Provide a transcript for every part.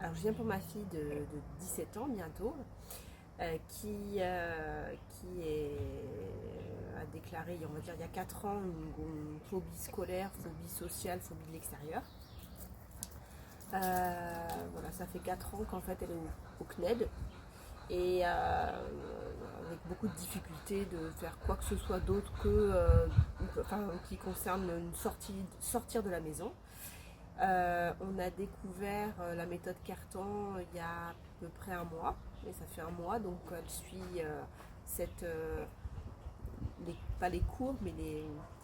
Alors je viens pour ma fille de 17 ans bientôt, qui a déclaré, on va dire il y a 4 ans, une phobie scolaire, phobie sociale, phobie de l'extérieur. Voilà, ça fait 4 ans qu'en fait elle est au CNED et avec beaucoup de difficultés de faire quoi que ce soit d'autre qui concerne sortir de la maison. On a découvert la méthode Cartan il y a à peu près un mois, et ça fait un mois, donc elle suit cette, pas les cours, mais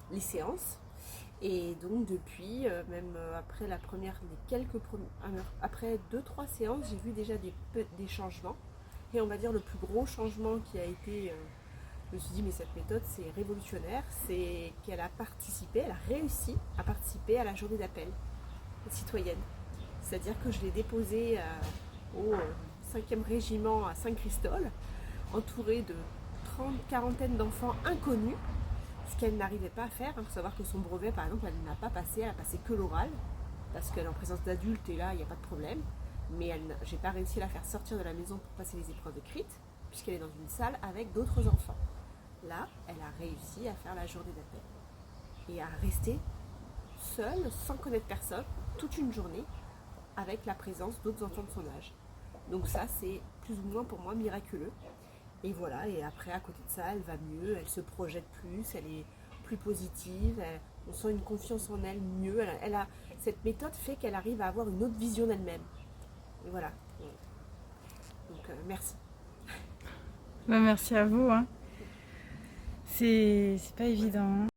les séances. Et donc depuis, même après après 2-3 séances, j'ai vu déjà des changements. Et on va dire le plus gros changement qui a été, je me suis dit mais cette méthode c'est révolutionnaire, c'est qu'elle elle a réussi à participer à la journée d'appel citoyenne. C'est-à-dire que je l'ai déposée au 5e régiment à Saint-Christol, entourée de 30 quarantaine d'enfants inconnus, ce qu'elle n'arrivait pas à faire. Il faut savoir que son brevet, par exemple, elle n'a pas passé, elle a passé que l'oral, parce qu'elle est en présence d'adultes et là, il n'y a pas de problème. Mais j'ai pas réussi à la faire sortir de la maison pour passer les épreuves écrites, puisqu'elle est dans une salle avec d'autres enfants. Là, elle a réussi à faire la journée d'appel et à rester seule, sans connaître personne, toute une journée, avec la présence d'autres enfants de son âge. Donc ça, c'est plus ou moins pour moi miraculeux. Et voilà, et après, à côté de ça, elle va mieux, elle se projette plus, elle est plus positive, on sent une confiance en elle mieux. Cette méthode fait qu'elle arrive à avoir une autre vision d'elle-même. Et voilà. Donc, merci. Merci à vous. Hein. C'est pas évident. Hein.